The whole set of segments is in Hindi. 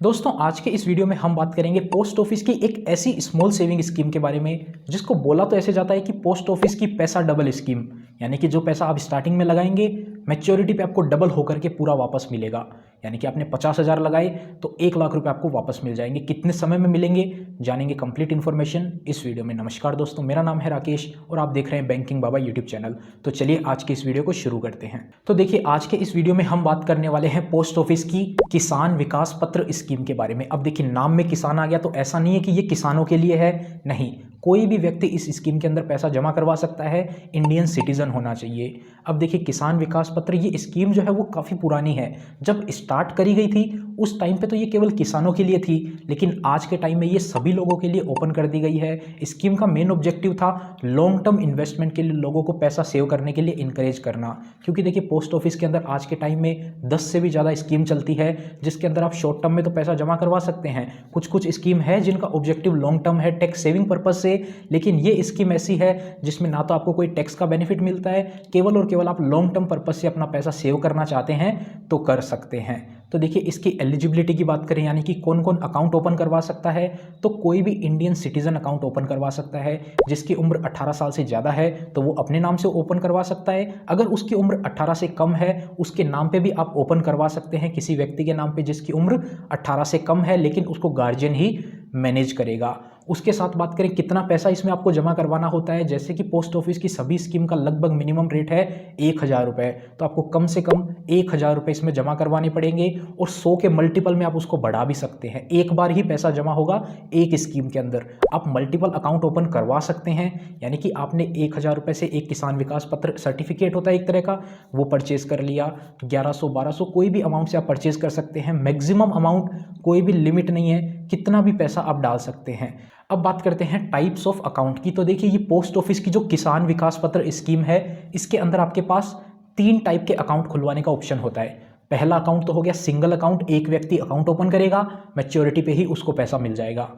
दोस्तों आज के इस वीडियो में हम बात करेंगे पोस्ट ऑफिस की एक ऐसी स्मॉल सेविंग स्कीम के बारे में जिसको बोला तो ऐसे जाता है कि पोस्ट ऑफिस की पैसा डबल स्कीम। यानी कि जो पैसा आप स्टार्टिंग में लगाएंगे मैच्योरिटी पे आपको डबल होकर के पूरा वापस मिलेगा। यानी कि आपने 50,000 लगाए तो 1 लाख रुपए आपको वापस मिल जाएंगे। कितने समय में मिलेंगे जानेंगे कंप्लीट इन्फॉर्मेशन इस वीडियो में। नमस्कार दोस्तों, मेरा नाम है राकेश और आप देख रहे हैं बैंकिंग बाबा यूट्यूब चैनल। तो चलिए आज के इस वीडियो को शुरू करते हैं। तो देखिए आज के इस वीडियो में हम बात करने वाले हैं पोस्ट ऑफिस की किसान विकास पत्र स्कीम के बारे में। अब देखिए नाम में किसान आ गया तो ऐसा नहीं है कि ये किसानों के लिए है, नहीं, कोई भी व्यक्ति इस स्कीम के अंदर पैसा जमा करवा सकता है, इंडियन सिटीजन होना चाहिए। अब देखिए किसान विकास पत्र ये स्कीम जो है वो काफ़ी पुरानी है। जब स्टार्ट करी गई थी उस टाइम पे तो ये केवल किसानों के लिए थी, लेकिन आज के टाइम में ये सभी लोगों के लिए ओपन कर दी गई है। स्कीम का मेन ऑब्जेक्टिव था लॉन्ग टर्म इन्वेस्टमेंट के लिए लोगों को पैसा सेव करने के लिए इनकरेज करना। क्योंकि देखिए पोस्ट ऑफिस के अंदर आज के टाइम में 10 से भी ज़्यादा स्कीम चलती है जिसके अंदर आप शॉर्ट टर्म में तो पैसा जमा करवा सकते हैं। कुछ स्कीम है जिनका ऑब्जेक्टिव लॉन्ग टर्म है टैक्स सेविंग पर्पज से, लेकिन ये स्कीम ऐसी है जिसमें ना तो आपको कोई टैक्स का बेनिफिट मिलता है, केवल और केवल आप लॉन्ग टर्म पर्पज से अपना पैसा सेव करना चाहते हैं तो कर सकते हैं। तो देखिए इसकी एलिजिबिलिटी की बात करें यानी कि कौन कौन अकाउंट ओपन करवा सकता है, तो कोई भी इंडियन सिटीजन अकाउंट ओपन करवा सकता है। जिसकी उम्र 18 साल से ज़्यादा है तो वो अपने नाम से ओपन करवा सकता है। अगर उसकी उम्र 18 से कम है उसके नाम पे भी आप ओपन करवा सकते हैं, किसी व्यक्ति के नाम पे जिसकी उम्र 18 से कम है, लेकिन उसको गार्जियन ही मैनेज करेगा। उसके साथ बात करें कितना पैसा इसमें आपको जमा करवाना होता है, जैसे कि पोस्ट ऑफिस की सभी स्कीम का लगभग मिनिमम रेट है 1,000 रुपये, तो आपको कम से कम 1,000 रुपये इसमें जमा करवाने पड़ेंगे और 100 के मल्टीपल में आप उसको बढ़ा भी सकते हैं। एक बार ही पैसा जमा होगा एक स्कीम के अंदर, आप मल्टीपल अकाउंट ओपन करवा सकते हैं। यानी कि आपने 1,000 रुपये से एक किसान विकास पत्र सर्टिफिकेट होता है एक तरह का, वो परचेज कर लिया। 1100 1200 कोई भी अमाउंट से आप परचेज कर सकते हैं। मैक्सिमम अमाउंट, कोई भी लिमिट नहीं है, कितना भी पैसा आप डाल सकते हैं। अब बात करते हैं टाइप्स ऑफ अकाउंट की। तो देखिए ये पोस्ट ऑफिस की जो किसान विकास पत्र स्कीम है इसके अंदर आपके पास 3 टाइप के अकाउंट खुलवाने का ऑप्शन होता है। पहला अकाउंट तो हो गया सिंगल अकाउंट, एक व्यक्ति अकाउंट ओपन करेगा, मैच्योरिटी पे ही उसको पैसा मिल जाएगा।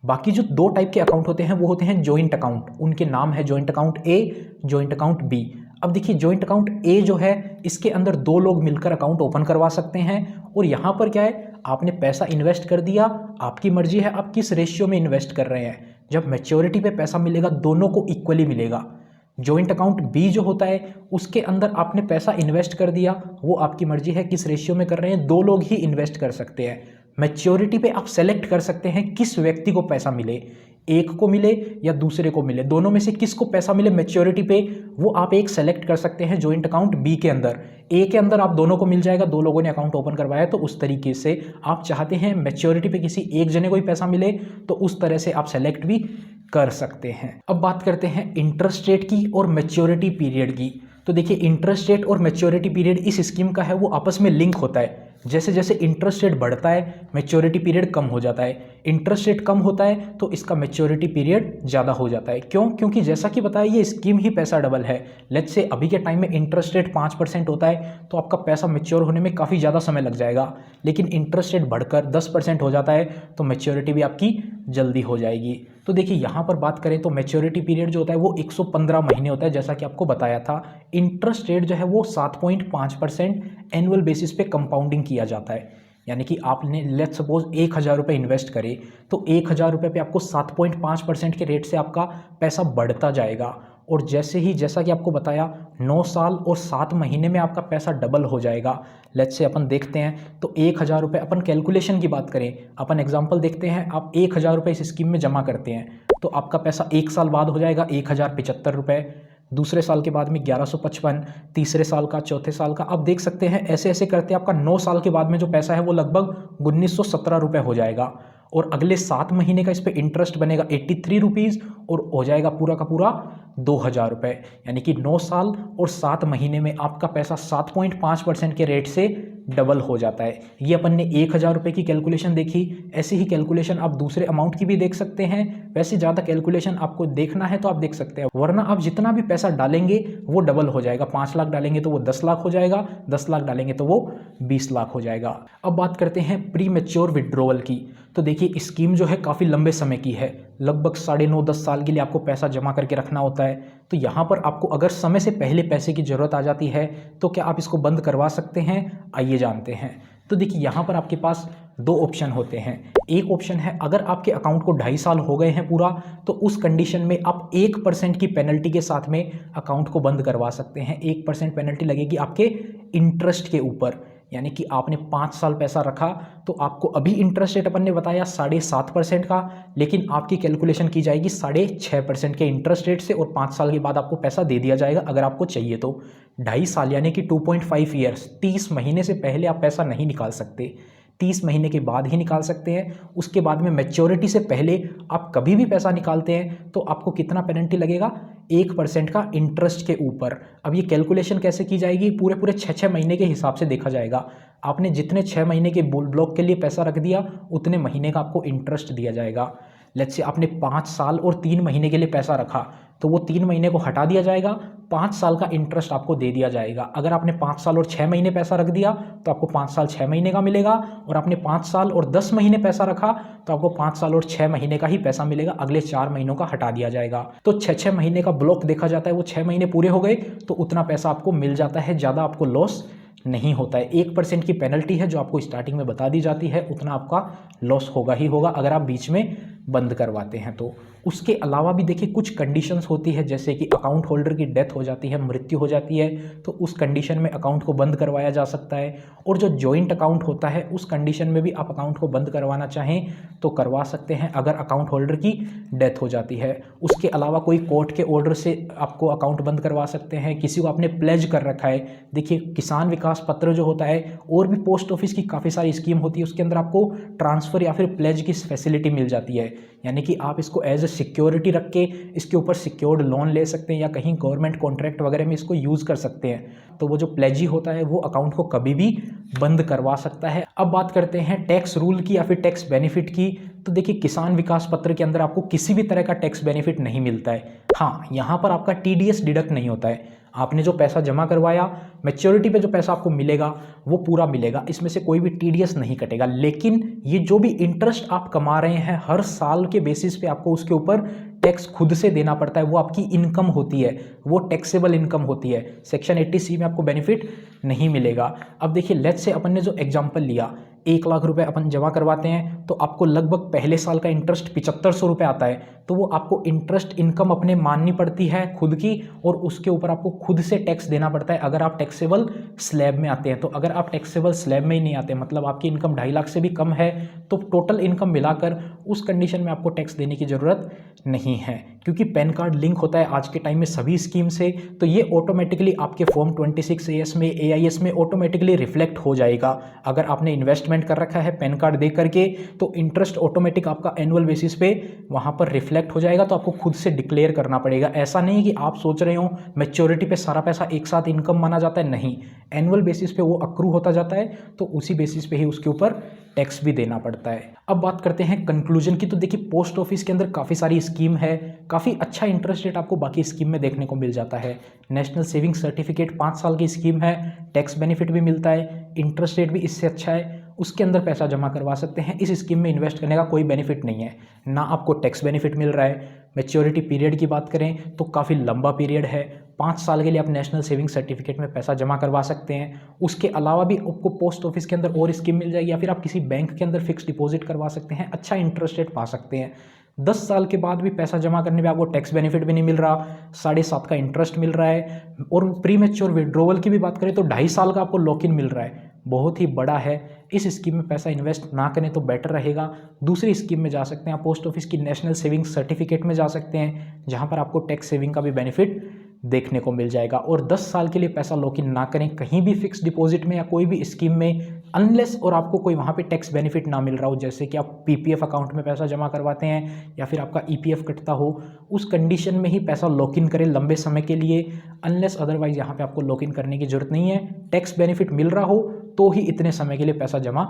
बाकी जो 2 टाइप के अकाउंट होते हैं वो होते हैं जॉइंट अकाउंट, उनके नाम है जॉइंट अकाउंट ए, जॉइंट अकाउंट बी। अब देखिए जॉइंट अकाउंट ए जो है इसके अंदर 2 लोग मिलकर अकाउंट ओपन करवा सकते हैं और यहाँ पर क्या है, आपने पैसा इन्वेस्ट कर दिया, आपकी मर्जी है आप किस रेशियो में इन्वेस्ट कर रहे हैं। जब मैच्योरिटी पे पैसा मिलेगा दोनों को इक्वली मिलेगा। जॉइंट अकाउंट बी जो होता है उसके अंदर आपने पैसा इन्वेस्ट कर दिया, वो आपकी मर्जी है किस रेशियो में कर रहे हैं, 2 लोग ही इन्वेस्ट कर सकते हैं। मैच्योरिटी पे आप सेलेक्ट कर सकते हैं किस व्यक्ति को पैसा मिले, एक को मिले या दूसरे को मिले, दोनों में से किसको पैसा मिले मैच्योरिटी पे, वो आप एक सेलेक्ट कर सकते हैं जॉइंट अकाउंट बी के अंदर। ए के अंदर आप दोनों को मिल जाएगा, 2 लोगों ने अकाउंट ओपन करवाया, तो उस तरीके से आप चाहते हैं मैच्योरिटी पे किसी एक जने को ही पैसा मिले तो उस तरह से आप सेलेक्ट भी कर सकते हैं। अब बात करते हैं इंटरेस्ट रेट की और मैच्योरिटी पीरियड की। तो देखिए इंटरेस्ट रेट और मैच्योरिटी पीरियड इस स्कीम का है वो आपस में लिंक होता है। जैसे जैसे इंटरेस्ट रेट बढ़ता है मैच्योरिटी पीरियड कम हो जाता है, इंटरेस्ट रेट कम होता है तो इसका मैच्योरिटी पीरियड ज़्यादा हो जाता है। क्यों? क्योंकि जैसा कि बताया ये स्कीम ही पैसा डबल है। लेट्स से अभी के टाइम में इंटरेस्ट रेट 5% होता है तो आपका पैसा मैच्योर होने में काफ़ी ज़्यादा समय लग जाएगा, लेकिन इंटरेस्ट रेट बढ़कर 10% हो जाता है तो मैच्योरिटी भी आपकी जल्दी हो जाएगी। तो देखिए यहाँ पर बात करें तो मैच्योरिटी पीरियड जो होता है वो 115 महीने होता है, जैसा कि आपको बताया था। इंटरेस्ट रेट जो है वो 7.5% एनुअल बेसिस पे कंपाउंडिंग किया जाता है। यानी कि आपने लेट्स सपोज 1,000 रुपये इन्वेस्ट करे तो 1,000 रुपये पे आपको 7.5% के रेट से आपका पैसा बढ़ता जाएगा। और जैसा कि आपको बताया 9 साल और 7 महीने में आपका पैसा डबल हो जाएगा। लेट्स से अपन देखते हैं तो 1,000 रुपये, अपन कैलकुलेशन की बात करें, अपन एग्जांपल देखते हैं, आप 1,000 रुपये इस स्कीम में जमा करते हैं तो आपका पैसा 1 साल बाद हो जाएगा 1,075 रुपये, दूसरे साल के बाद में 1,155, तीसरे साल का, चौथे साल का। आप देख सकते हैं ऐसे ऐसे करते आपका 9 साल के बाद में जो पैसा है वो लगभग 1,917 रुपये हो जाएगा। और अगले 7 महीने का इस पर इंटरेस्ट बनेगा 83 रुपीज़ और हो जाएगा पूरा का पूरा 2,000 रुपये। यानी कि 9 साल और 7 महीने में आपका पैसा 7.5% के रेट से डबल हो जाता है। ये अपन ने 1,000 रुपये की कैलकुलेशन देखी, ऐसी ही कैलकुलेशन आप दूसरे अमाउंट की भी देख सकते हैं। वैसे ज़्यादा कैलकुलेशन आपको देखना है तो आप देख सकते हैं, वरना आप जितना भी पैसा डालेंगे वो डबल हो जाएगा। 5 लाख डालेंगे तो वो 10 लाख हो जाएगा, 10 लाख डालेंगे तो वो 20 लाख हो जाएगा। अब बात करते हैं प्री मैच्योर विड्रॉवल की। तो देखिए स्कीम जो है काफ़ी लंबे समय की है, लगभग 9.5-10 साल के लिए आपको पैसा जमा करके रखना होता है। तो यहाँ पर आपको अगर समय से पहले पैसे की ज़रूरत आ जाती है तो क्या आप इसको बंद करवा सकते हैं? आइए जानते हैं। तो देखिए यहाँ पर आपके पास दो ऑप्शन होते हैं। एक ऑप्शन है अगर आपके अकाउंट को 2.5 साल हो गए हैं पूरा, तो उस कंडीशन में आप 1% की पेनल्टी के साथ में अकाउंट को बंद करवा सकते हैं। 1% पेनल्टी लगेगी आपके इंटरेस्ट के ऊपर, यानी कि आपने 5 साल पैसा रखा तो आपको अभी इंटरेस्ट रेट अपन ने बताया 7.5% का, लेकिन आपकी कैलकुलेशन की जाएगी 6.5% के इंटरेस्ट रेट से, और 5 साल के बाद आपको पैसा दे दिया जाएगा अगर आपको चाहिए तो। 2.5 साल यानी कि 2.5 ईयर्स, 30 महीने से पहले आप पैसा नहीं निकाल सकते, 30 महीने के बाद ही निकाल सकते हैं। उसके बाद में मैच्योरिटी से पहले आप कभी भी पैसा निकालते हैं तो आपको कितना पेनल्टी लगेगा, 1% का इंटरेस्ट के ऊपर। अब ये कैलकुलेशन कैसे की जाएगी, पूरे पूरे 6 महीने के हिसाब से देखा जाएगा। आपने जितने 6 महीने के ब्लॉक के लिए पैसा रख दिया उतने महीने का आपको इंटरेस्ट दिया जाएगा। लेट्स से आपने 5 साल और 3 महीने के लिए पैसा रखा तो वो 3 महीने को हटा दिया जाएगा, 5 साल का इंटरेस्ट आपको दे दिया जाएगा। अगर आपने 5 साल और 6 महीने पैसा रख दिया तो आपको 5 साल 6 महीने का मिलेगा, और आपने 5 साल और 10 महीने पैसा रखा तो आपको 5 साल और 6 महीने का ही पैसा मिलेगा, अगले 4 महीनों का हटा दिया जाएगा। तो 6 महीने का ब्लॉक देखा जाता है, वो 6 महीने पूरे हो गए तो उतना पैसा आपको मिल जाता है, ज़्यादा आपको लॉस नहीं होता है। 1% की पेनल्टी है जो आपको स्टार्टिंग में बता दी जाती है, उतना आपका लॉस होगा ही होगा अगर आप बीच में बंद करवाते हैं तो। उसके अलावा भी देखिए कुछ कंडीशंस होती है, जैसे कि अकाउंट होल्डर की डेथ हो जाती है, मृत्यु हो जाती है, तो उस कंडीशन में अकाउंट को बंद करवाया जा सकता है। और जो जॉइंट अकाउंट होता है उस कंडीशन में भी आप अकाउंट को बंद करवाना चाहें तो करवा सकते हैं अगर अकाउंट होल्डर की डेथ हो जाती है। उसके अलावा कोई कोर्ट के ऑर्डर से आपको अकाउंट बंद करवा सकते हैं। किसी को आपने प्लेज कर रखा है, देखिए किसान विकास पत्र जो होता है, और भी पोस्ट ऑफिस की काफ़ी सारी स्कीम होती है, उसके अंदर आपको ट्रांसफ़र या फिर प्लेज की फैसिलिटी मिल जाती है, यानी कि आप इसको एज ए सिक्योरिटी रख के इसके ऊपर सिक्योर्ड लोन ले सकते हैं या कहीं गवर्नमेंट कॉन्ट्रैक्ट वगैरह में इसको यूज़ कर सकते हैं। तो वो जो प्लेजी होता है वो अकाउंट को कभी भी बंद करवा सकता है। अब बात करते हैं टैक्स रूल की या फिर टैक्स बेनिफिट की। तो देखिए किसान विकास पत्र के अंदर आपको किसी भी तरह का टैक्स बेनिफिट नहीं मिलता है। हाँ, यहाँ पर आपका TDS डिडक्ट नहीं होता है। आपने जो पैसा जमा करवाया, मैच्योरिटी पे जो पैसा आपको मिलेगा वो पूरा मिलेगा, इसमें से कोई भी TDS नहीं कटेगा। लेकिन ये जो भी इंटरेस्ट आप कमा रहे हैं हर साल के बेसिस पे आपको उसके ऊपर टैक्स खुद से देना पड़ता है। वो आपकी इनकम होती है, वो टैक्सेबल इनकम होती है। सेक्शन 80C में आपको बेनिफिट नहीं मिलेगा। अब देखिए लेट्स से अपन ने जो एग्जांपल लिया, 1 लाख रुपए अपन जमा करवाते हैं तो आपको लगभग पहले साल का इंटरेस्ट 7500 रुपये आता है, तो वो आपको इंटरेस्ट इनकम अपने माननी पड़ती है खुद की, और उसके ऊपर आपको खुद से टैक्स देना पड़ता है अगर आप टैक्सेबल स्लैब में आते हैं। तो अगर आप टैक्सेबल स्लैब में ही नहीं आते, मतलब आपकी इनकम 2.5 लाख से भी कम है, तो टोटल इनकम मिलाकर उस कंडीशन में आपको टैक्स देने की ज़रूरत नहीं है, क्योंकि पैन कार्ड लिंक होता है आज के टाइम में सभी स्कीम से, तो ये ऑटोमेटिकली आपके फॉर्म 26AS में, AIS में ऑटोमेटिकली रिफ्लेक्ट हो जाएगा। अगर आपने इन्वेस्टमेंट कर रखा है पैन कार्ड दे करके तो इंटरेस्ट ऑटोमेटिक आपका एनुअल बेसिस पे वहाँ पर रिफ्लेक्ट हो जाएगा, तो आपको खुद से डिक्लेयर करना पड़ेगा। ऐसा नहीं कि आप सोच रहे हो मैच्योरिटी पे सारा पैसा एक साथ इनकम माना जाता है, नहीं, एनुअल बेसिस पे वो अक्रू होता जाता है, तो उसी बेसिस पे ही उसके ऊपर टैक्स भी देना पड़ता है। अब बात करते हैं कंक्लूजन की। तो देखिए पोस्ट ऑफिस के अंदर काफ़ी सारी स्कीम है, काफ़ी अच्छा इंटरेस्ट रेट आपको बाकी स्कीम में देखने को मिल जाता है। नेशनल सेविंग सर्टिफिकेट 5 साल की स्कीम है, टैक्स बेनिफिट भी मिलता है, इंटरेस्ट रेट भी इससे अच्छा है, उसके अंदर पैसा जमा करवा सकते हैं। इस स्कीम में इन्वेस्ट करने का कोई बेनिफिट नहीं है, ना आपको टैक्स बेनिफिट मिल रहा है। मैच्योरिटी पीरियड की बात करें तो काफ़ी लंबा पीरियड है, 5 साल के लिए आप नेशनल सेविंग सर्टिफिकेट में पैसा जमा करवा सकते हैं। उसके अलावा भी आपको पोस्ट ऑफिस के अंदर और स्कीम मिल जाएगी, या फिर आप किसी बैंक के अंदर फिक्स डिपॉजिट करवा सकते हैं, अच्छा इंटरेस्ट रेट पा सकते हैं। 10 साल के बाद भी पैसा जमा करने में आपको टैक्स बेनिफिट भी नहीं मिल रहा, 7.5 का इंटरेस्ट मिल रहा है। और प्री मैच्योर विड्रॉवल की भी बात करें तो 2.5 साल का आपको लॉक इन मिल रहा है, बहुत ही बड़ा है। इस स्कीम में पैसा इन्वेस्ट ना करें तो बेटर रहेगा। दूसरी स्कीम में जा सकते हैं आप, पोस्ट ऑफिस की नेशनल सेविंग सर्टिफिकेट में जा सकते हैं, जहां पर आपको टैक्स सेविंग का भी बेनिफिट देखने को मिल जाएगा। और 10 साल के लिए पैसा लॉक इन ना करें कहीं भी फिक्स डिपॉजिट में या कोई भी स्कीम में, अनलेस और आपको कोई वहाँ पे टैक्स बेनिफिट ना मिल रहा हो, जैसे कि आप PPF अकाउंट में पैसा जमा करवाते हैं या फिर आपका EPF कटता हो, उस कंडीशन में ही पैसा लॉक इन करें लंबे समय के लिए। अनलेस अदरवाइज यहाँ पे आपको लॉक इन करने की जरूरत नहीं है। टैक्स बेनिफिट मिल रहा हो तो ही इतने समय के लिए पैसा जमा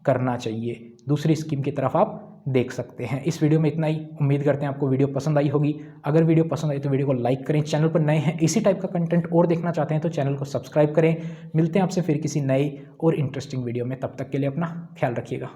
करना चाहिए। दूसरी स्कीम की तरफ आप देख सकते हैं। इस वीडियो में इतना ही, उम्मीद करते हैं आपको वीडियो पसंद आई होगी। अगर वीडियो पसंद आई तो वीडियो को लाइक करें, चैनल पर नए हैं इसी टाइप का कंटेंट और देखना चाहते हैं तो चैनल को सब्सक्राइब करें। मिलते हैं आपसे फिर किसी नए और इंटरेस्टिंग वीडियो में, तब तक के लिए अपना ख्याल रखिएगा।